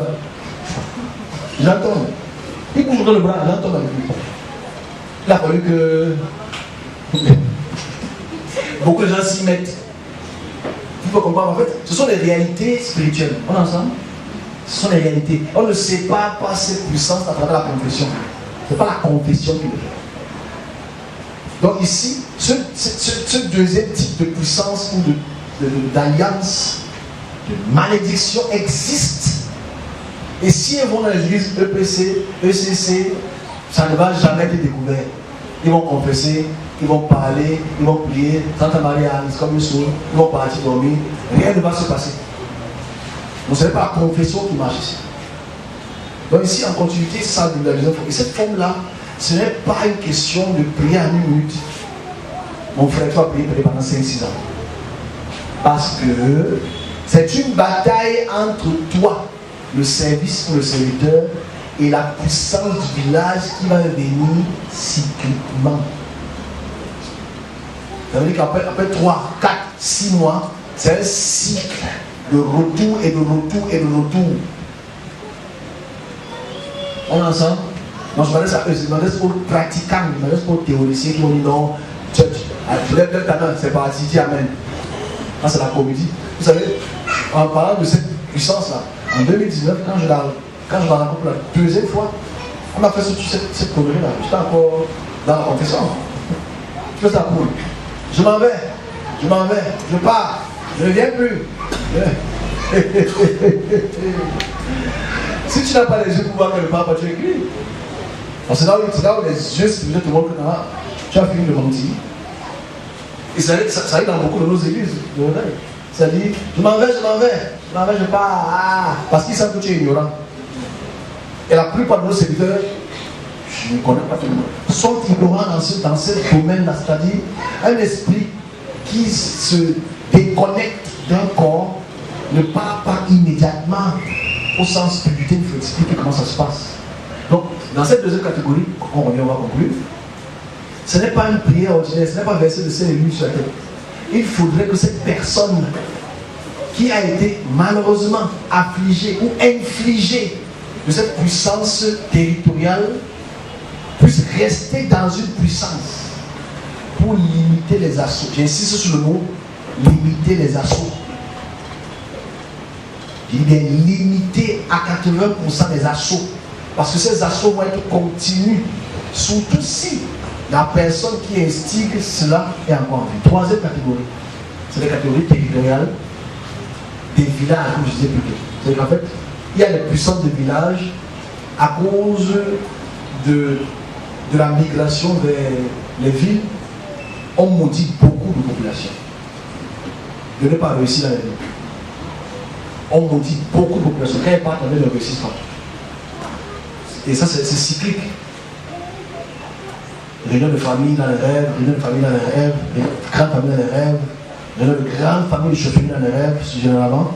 J'entends. Il bouge dans le bras, j'entends avec lui. Il a fallu que beaucoup de gens s'y mettent. Il faut comprendre, en fait, ce sont des réalités spirituelles. On est ensemble? Ce sont des réalités. On ne sépare pas cette puissance à travers la confession. Ce n'est pas la confession qui le fait. Donc ici, ce deuxième type de puissance ou d'alliance, de malédiction existe. Et si ils vont dans l'église EPC, ECC, ça ne va jamais être découvert. Ils vont confesser, ils vont parler, ils vont prier, Santa Maria, c'est comme une sourd, ils vont partir dormir, rien ne va se passer. Donc ce n'est pas la confession qui marche ici. Donc ici, en continuité, ça de la deuxième forme. Et cette forme-là, ce n'est pas une question de prier en une minute. Mon frère, tu vas prier pendant 5-6 ans. Parce que c'est une bataille entre toi, le service pour le serviteur, et la puissance du village qui va venir cycliquement. Ça veut dire qu'après 3, 4, 6 mois, c'est un cycle de retour et de retour et de retour. On est ensemble? Non, je m'adresse à eux, je m'adresse aux pratiquants, je m'adresse aux théoriciens qui ont dit non, church, c'est parti, dis amen. Ça, c'est la comédie. Vous savez, en parlant de cette puissance-là, en 2019, quand je la rencontre pour la deuxième fois, on m'a fait cette connerie-là. J'étais encore dans la confession. Je fais ça pour. Je m'en vais, je pars, je ne viens plus. Si tu n'as pas les yeux pour voir que le pape, tu écris. C'est là où les yeux spirituels te montrent que tu as fini de mentir. Et ça arrive dans beaucoup de nos églises. Ça dit, je m'en vais, je pars. Parce qu'ils savent que tu es ignorant. Et la plupart de nos serviteurs, je ne connais pas tout le monde, sont ignorants dans ce domaine-là. C'est-à-dire, un esprit qui se déconnecte d'un corps ne part pas immédiatement au sens spirituel. Il faut expliquer comment ça se passe. Donc, dans cette deuxième catégorie, on va conclure. Ce n'est pas une prière ordinaire, ce n'est pas verser de ciel et l'huile sur la tête. Il faudrait que cette personne qui a été malheureusement affligée ou infligée de cette puissance territoriale puisse rester dans une puissance pour limiter les assauts. J'insiste sur le mot limiter les assauts. Je dis bien limiter à 80% les assauts. Parce que ces assauts vont être continus. Surtout si la personne qui instigue cela est encore en vie. Troisième catégorie, c'est la catégorie territoriale des villages, comme je disais plus tôt. C'est-à-dire qu'en fait, il y a les puissances de villages à cause de la migration vers les villes, on maudit beaucoup de population. De ne pas réussir dans la vie. On maudit beaucoup de population. Quand ils partent, on ne réussit pas. Et ça, c'est cyclique. Réunion de famille dans les rêves, réunion de famille dans les rêves, grande famille dans les rêves, réunion de grande famille de chauffeurs dans les rêves, généralement.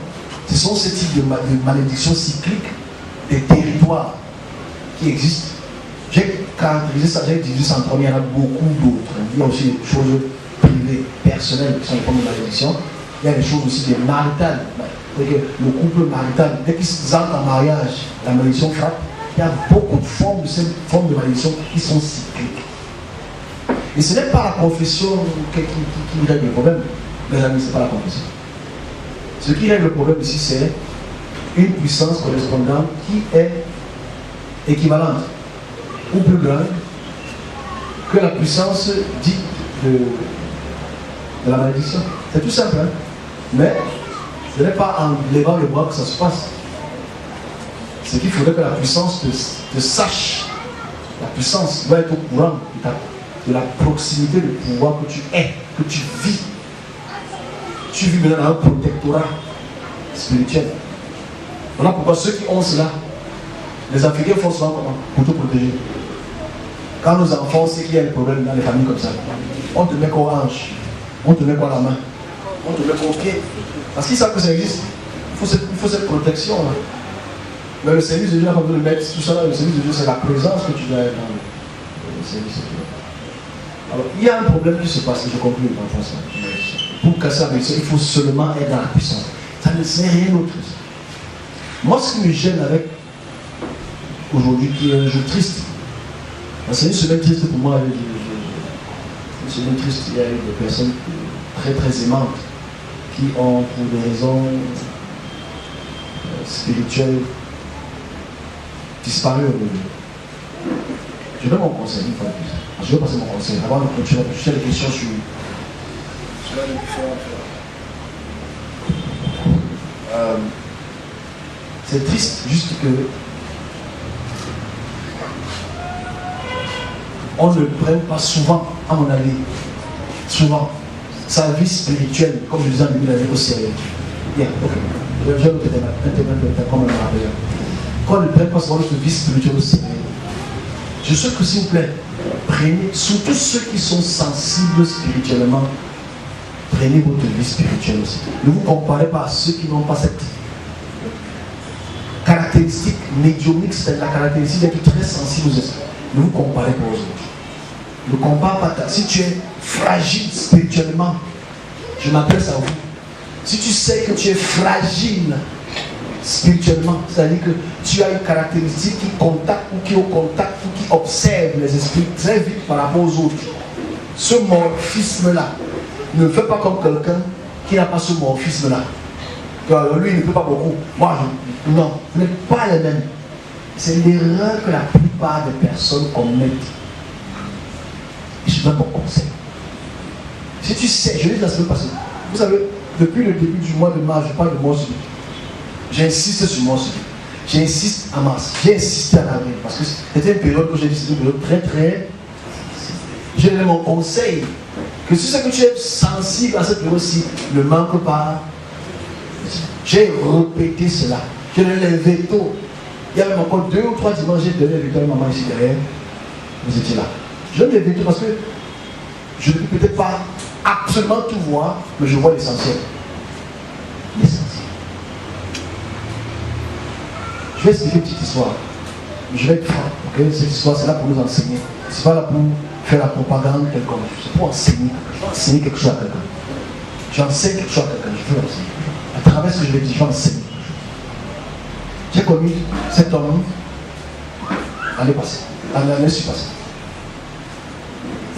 Ce sont ces types de malédictions cycliques des territoires qui existent. J'ai caractérisé ça, j'ai divisé ça en trois, il y en a beaucoup d'autres. Il y a aussi des choses privées, personnelles qui sont des formes de malédiction. Il y a des choses aussi des maritales. Le couple marital, dès qu'ils entrent en mariage, la malédiction frappe. Il y a beaucoup de formes de ces formes de malédiction qui sont cycliques. Et ce n'est pas la confession qui règle le problème. Mes amis, ce n'est pas la confession. Ce qui règle le problème ici, c'est une puissance correspondante qui est équivalente ou plus grande que la puissance dite de la malédiction. C'est tout simple, hein? Mais ce n'est pas en levant le bras que ça se passe. C'est qu'il faudrait que la puissance te sache. La puissance doit être au courant de la proximité du pouvoir que tu es, que tu vis. Tu vis maintenant dans un protectorat spirituel. Voilà pourquoi ceux qui ont cela, les Africains font cela comment? Pour te protéger. Quand nos enfants, c'est qu'il y a des problèmes dans les familles comme ça, on te met qu'aux hanches, on te met quoi à la main, on te met qu'aux pieds. Parce qu'ils savent que ça existe. Il faut cette protection là. Mais le service de Dieu, quand vous le mettez tout ça là, le service de Dieu, c'est la présence que tu dois être dans le service de Dieu. Alors, il y a un problème qui se passe, je conclue en France. Pour casser la malédiction, il faut seulement être dans la puissance. Ça ne sert rien d'autre. Moi, ce qui me gêne avec aujourd'hui, qui est un jour triste, c'est une semaine triste pour moi. Une semaine triste, il y a eu des personnes très très aimantes qui ont, pour des raisons spirituelles, disparu aujourd'hui. Je donne mon conseil une fois de plus. Je vais passer mon conseil avant de continuer. Je fais des questions sur la discussion. C'est triste juste que on ne prenne pas souvent, à mon avis, souvent, sa vie spirituelle, comme je disais en début d'année, au sérieux. Bien, ok. Je vais peut-être comme un rappel. Qu'on ne prenne pas souvent notre vie spirituelle au sérieux. Je souhaite que, s'il vous plaît, prenez, surtout ceux qui sont sensibles spirituellement, prenez votre vie spirituelle aussi. Ne vous comparez pas à ceux qui n'ont pas cette caractéristique médiumnique, c'est la caractéristique d'être très sensible aux esprits. Ne vous comparez pas aux autres. Ne compare pas. Si tu es fragile spirituellement, je m'adresse à vous. Si tu sais que tu es fragile spirituellement, c'est-à-dire que tu as une caractéristique qui contacte ou qui est au contact ou qui observe les esprits très vite par rapport aux autres, ce morphisme-là ne fait pas comme quelqu'un qui n'a pas ce morphisme-là. Lui, il ne peut pas beaucoup. Moi, non, vous n'êtes pas les mêmes. C'est l'erreur que la plupart des personnes commettent. Et je donne mon conseil. Si tu sais, je l'ai dit la semaine passée, vous savez, depuis le début du mois de mars, je parle de mort subite. J'insiste sur mort subite. J'insiste en mars. J'ai insisté en avril. Parce que c'était une période où j'ai dit c'était une période très très. J'ai donné mon conseil. Que si c'est que tu es sensible à cette période-ci, ne manque pas. J'ai répété cela. J'ai donné les vétos. Il y avait encore 2 ou 3 dimanches, j'ai donné les vétos à maman ici derrière. Vous étiez là. Je donne les vétos parce que je ne peux peut-être pas absolument tout voir, mais je vois l'essentiel. L'essentiel. Je vais expliquer une petite histoire. Je vais être franc. Okay? Cette histoire, c'est là pour nous enseigner. C'est pas là pour faire la propagande quelconque. C'est pour enseigner. Je vais enseigner quelque chose à quelqu'un. J'enseigne quelque chose à quelqu'un. Je veux l'enseigner. À travers ce que je vais dire, je vais enseigner. J'ai connu cet homme l'année passée. L'année passée.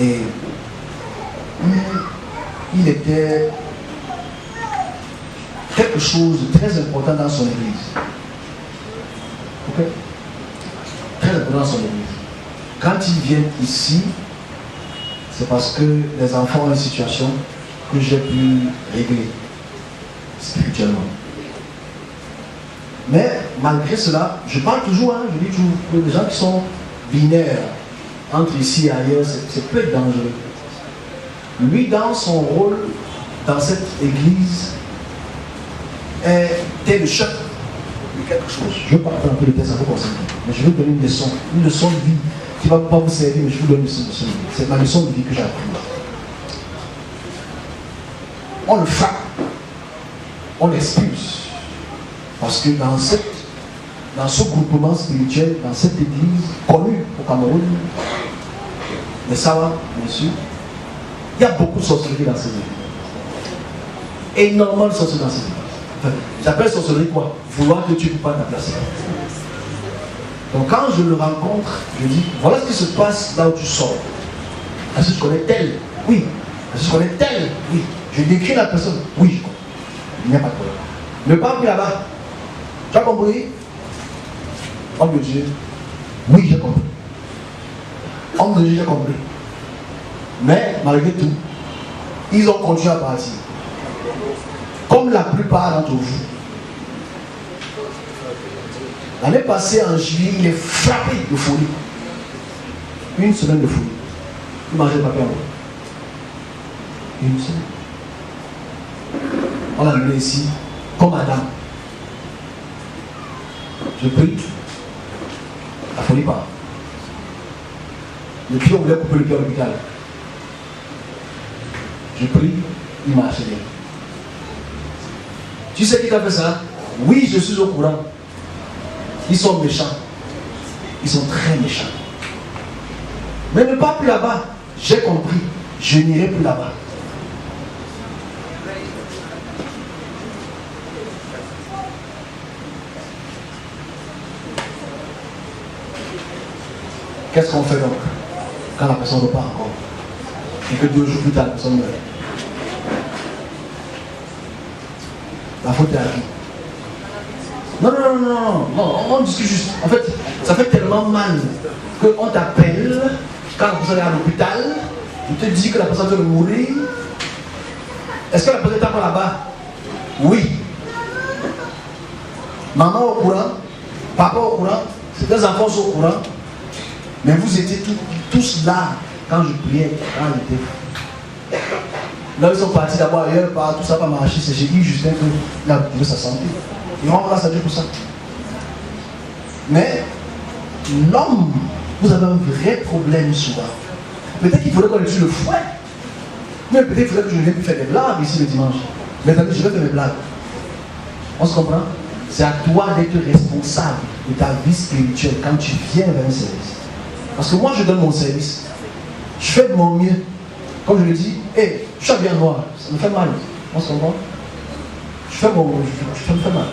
Et il était quelque chose de très important dans son église. Ok? Très important dans son église. Quand ils viennent ici, c'est parce que les enfants ont une situation que j'ai pu régler spirituellement. Mais malgré cela, je parle toujours, je dis toujours, que les gens qui sont binaires entre ici et ailleurs, c'est peut être dangereux. Lui, dans son rôle, dans cette église, était le chef de quelque chose. Je ne vais pas faire un peu de test à vous concernant, mais je vais vous donner une leçon de vie qui ne va pas vous servir, mais je vous donne une leçon de vie. C'est ma leçon de vie que j'ai appris. On le frappe, on l'expulse. Parce que dans ce groupement spirituel, dans cette église connue au Cameroun, mais ça va, bien sûr, il y a beaucoup de sorcellerie dans ces églises. Énormément de sorcellerie dans ces églises. Enfin, j'appelle sorcellerie quoi? Vouloir que tu ne peux pas ta place. Donc quand je le rencontre, je dis, voilà ce qui se passe là où tu sors. Est-ce que je connais tel? Oui. Est-ce que je connais tel? Oui. Je décris la personne? Oui, je connais. Il n'y a pas de problème. Ne pas plus là-bas. Tu as compris? Homme de Dieu. Oui, j'ai compris. Homme de Dieu, j'ai compris. Mais, malgré tout, ils ont continué à partir. Comme la plupart d'entre vous. L'année passée, en juillet, il est frappé de folie. Une semaine de folie. Il mangeait pas encore. Une semaine. On l'a amené ici, comme Adam. Je prie. La folie part. Le pied, on voulait couper le pied à l'hôpital. Je prie, il m'a acheté. Tu sais qui t'a fait ça? Oui, je suis au courant. Ils sont méchants. Ils sont très méchants. Mais ne pas plus là-bas. J'ai compris. Je n'irai plus là-bas. Qu'est-ce qu'on fait donc quand la personne ne repart encore et que 2 jours plus tard la personne meurt? La faute est à qui? Non, on discute juste. En fait, ça fait tellement mal qu'on t'appelle quand la personne est à l'hôpital, on te dit que la personne veut mourir. Est-ce que la personne est encore là-bas? Oui. Maman au courant, papa au courant, les enfants sont au courant. Mais vous étiez tous là quand je priais, quand j'étais. Là, ils sont partis d'abord ailleurs, tout ça va marcher. C'est j'ai dit Justin qu'il a retrouvé sa santé. Et on va à Dieu pour ça. Mais l'homme, vous avez un vrai problème souvent. Peut-être qu'il faudrait qu'on utilise le fouet. Mais peut-être qu'il faudrait que je vienne plus faire des blagues ici le dimanche. Mais attendez, je vais faire mes blagues. On se comprend? C'est à toi d'être responsable de ta vie spirituelle quand tu viens vers un service. Parce que moi, je donne mon service. Je fais de mon mieux. Comme je le dis, hey, je suis bien noir, ça me fait mal. On se comprend? Ça me fait mal.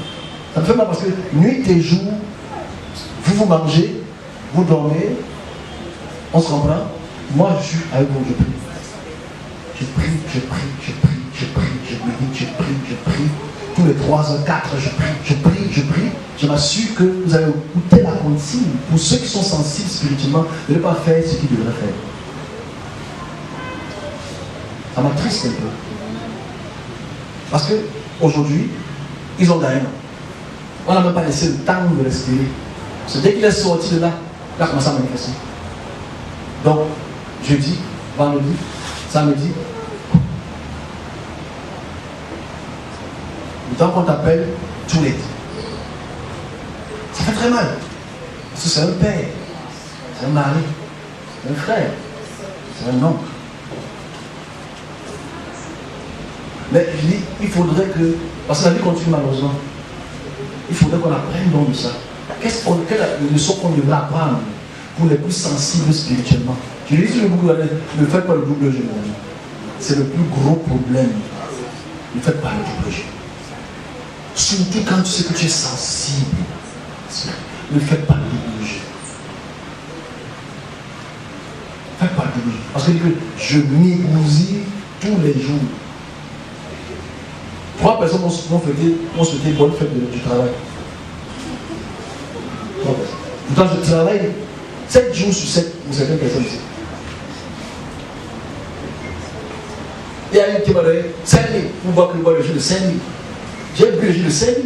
Ça me fait mal parce que nuit et jour, vous mangez, vous dormez, on se comprend? Moi, je suis avec vous, je prie. Je prie, je prie, je prie, je prie, je médite, je prie, je prie. Tous les 3 heures, 4 heures, je prie, je prie, je prie. Je m'assure que vous allez écouter la consigne. Pour ceux qui sont sensibles spirituellement, de ne pas faire ce qu'ils devraient faire. Ça m'attriste un peu. Parce qu'aujourd'hui, ils ont gagné. On n'a même pas laissé le temps de respirer. C'est dès qu'il est sorti de là, il a commencé à manifester. Donc, jeudi, vendredi, samedi, le temps qu'on t'appelle, tout l'est. Ça fait très mal. Parce que c'est un père, c'est un mari, c'est un frère, c'est un oncle. Mais je dis, il faudrait que, parce que la vie continue malheureusement, il faudrait qu'on apprenne donc de ça. Quelle leçon qu'on devrait apprendre pour les plus sensibles spirituellement? Je l'ai dit sur le beaucoup d'années, ne faites pas le double jeu. C'est le plus gros problème. Ne faites pas le double jeu. Surtout quand tu sais que tu es sensible. Ne faites pas le double jeu. Ne faites pas le double jeu. Parce que je m'égousille tous les jours. 3 personnes m'ont souhaité bonne fête du travail. 3 personnes. Pourtant, je travaille 7 jours sur 7 pour certaines personnes ici. Il y a une qui m'a donné 5 000 pour voir que je bois le jeu de 5 000. J'ai bu le jeu de 5 000.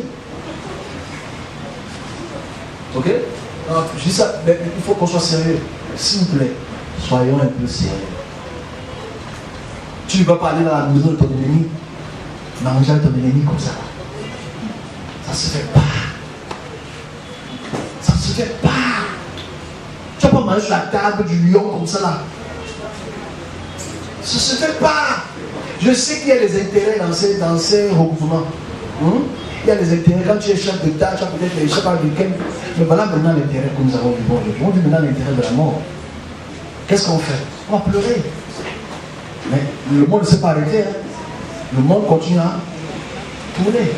Ok? Alors, je dis ça, mais il faut qu'on soit sérieux. S'il vous plaît, soyons un peu sérieux. Tu ne vas pas aller dans la maison de ton ennemi, manger avec ton ennemi comme ça. Ça ne se fait pas. Ça ne se fait pas. Tu ne vas pas manger sur la table du lion comme ça là. Ça ne se fait pas. Je sais qu'il y a des intérêts dans ces regroupements. Il y a des intérêts. Quand tu es chef d'État, tu as peut-être les chefs américains. Mais voilà maintenant l'intérêt que nous avons du monde. On dit maintenant l'intérêt de la mort. Qu'est-ce qu'on fait? On va pleurer. Mais le monde ne s'est pas arrêté. Hein. Le monde continue à tourner.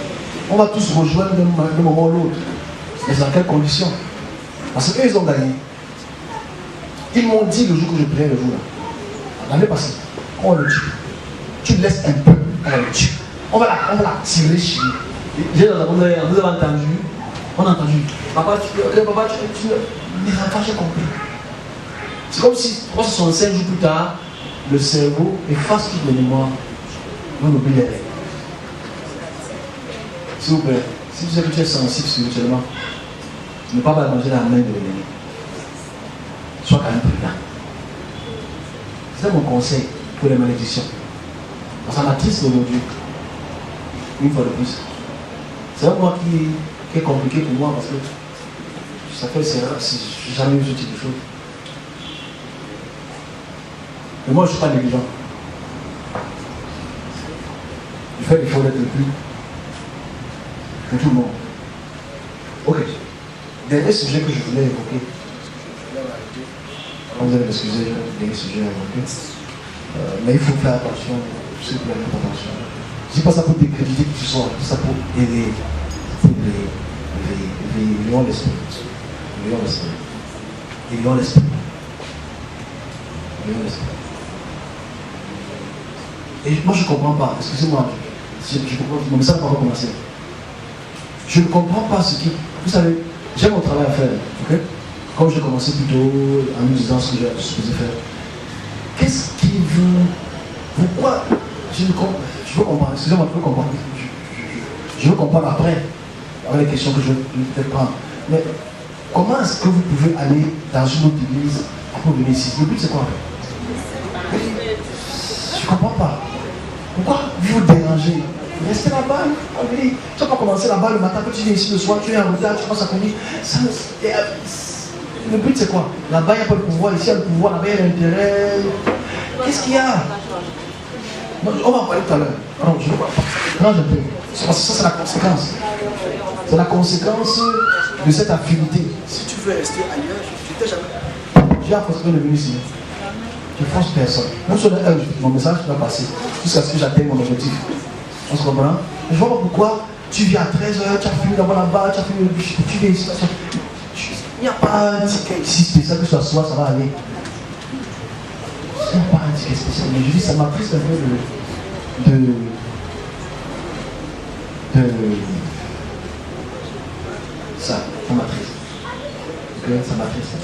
On va tous rejoindre d'un moment ou l'autre. Mais dans quelles conditions? Parce qu'ils ont gagné. Ils m'ont dit le jour que je priais le jour là. L'année passée, on le tue. Tu laisses un peu, on le tue. On va la tirer chez lui. Vous avez entendu. On a entendu. Papa, les enfants, j'ai compris. C'est comme si 365 jours plus tard, le cerveau efface toutes les mémoires. On oublie les règles. S'il vous plaît, si vous savez que tu es sensible spirituellement, ne pas manger la main de l'ennemi. Sois quand même prudent. C'est mon conseil pour les malédictions. Ça m'attriste aujourd'hui. Une fois de plus. C'est un mois qui est compliqué pour moi parce que ça fait c'est rare si j'ai jamais eu ce type de choses. Mais moi je ne suis pas négligent. Je fais l'effort d'être le plus pour tout le monde. Ok. Dernier sujet que je voulais évoquer. Vous allez m'excuser, dernier sujet à évoquer. Mais il faut faire attention. S'il vous plaît, faites attention. Je ne dis pas ça pour décréditer qui tu sors, je dis ça pour aider. Veillons l'esprit. Veillons l'esprit. Veillons l'esprit. Veillons l'esprit. Et moi je ne comprends pas, excusez-moi, mon message n'a pas commencé. Je ne comprends pas ce qui. Vous savez, j'ai mon travail à faire, ok? Comme j'ai commencé plus tôt en me disant ce que j'ai supposé faire. Qu'est-ce qui vous. Pourquoi je veux comprendre, excusez-moi, je veux comprendre. Je veux comprendre après, avec les questions que je vais peut-être prendre. Mais comment est-ce que vous pouvez aller dans une autre église après venir ici? Le but c'est quoi? Je ne comprends pas. Pourquoi vous dérangez? Restez là-bas, tu n'as pas commencé là-bas le matin, quand tu viens ici le soir, tu es en retard, tu passes à conduire. Le but c'est quoi? Là-bas il n'y a pas le pouvoir, ici il y a le pouvoir, là-bas il y a l'intérêt. Qu'est-ce qu'il y a? On va en parler tout à l'heure. Non, je ne veux pas. Range un peu. Ça, c'est la conséquence. C'est la conséquence de cette affinité. Si tu veux rester ailleurs, je t'ai jamais. J'ai apporté de venir ici. Je force personne. Même sur le mon message va passer jusqu'à ce que j'atteigne mon objectif. On se comprend? Je vois pas pourquoi tu viens à 13h, tu as fini d'abord là-bas, tu as fini, tu viens ici. Il n'y a pas un ticket ici spécial que ce soit, ça va aller. Il n'y a pas un ticket spécial. Mais je dis, ça m'a pris un peu ça m'attriste. Okay? Ça m'attriste.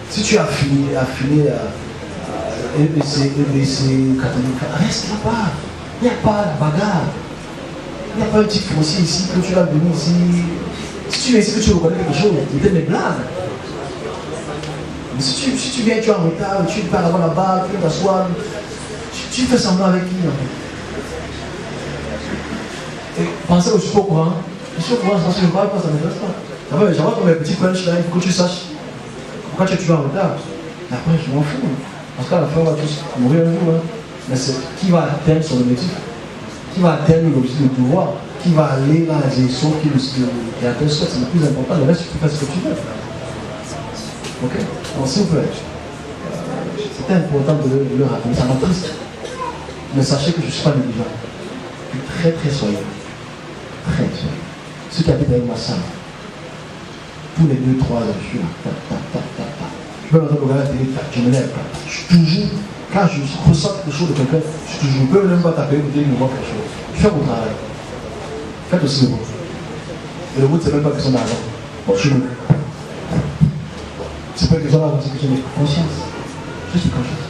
Si tu as fini EBC, catholique, reste là-bas. Il n'y a pas de bagarre. Il n'y a pas un petit foncier ici que tu vas venir ici. Si tu viens ici que tu reconnais quelque chose, il te met blague. Mais si tu viens, tu es en retard, tu pars là-bas, tu viens t'asseoir, tu fais semblant avec qui en fait? Et pensez au support courant. Je suis au courant, parce que je ne parle pas, ça ne m'intéresse pas. J'avais comme un petit punch là, il faut que tu saches pourquoi tu es toujours en retard. Mais après, je m'en fous. Parce qu'à la fin, on va tous mourir un jour. Hein. Mais c'est qui va atteindre son objectif? Qui va atteindre l'objectif du pouvoir? Qui va aller dans la direction qui est atteint ce c'est le plus important. Le reste, tu peux faire ce que tu veux. Ok? Donc, s'il vous plaît, c'était important de le rappeler. Ça m'attriste. Mais sachez que je ne suis pas négligent. Je suis très très soyeux. Très soyeux. Ceux qui habitent avec ma salle, tous les 2-3 heures, je suis là. Je peux l'entendre regarder la télé, je me lève. Je suis toujours, quand je ressens quelque chose de quelqu'un, je ne peux même pas taper, me dire, il me voit quelque chose. Je fais mon travail. Faites aussi le vôtre. Et le vôtre, c'est même pas question d'argent. Bon, je me. C'est pas question d'argent, c'est question de conscience. Je suis conscience.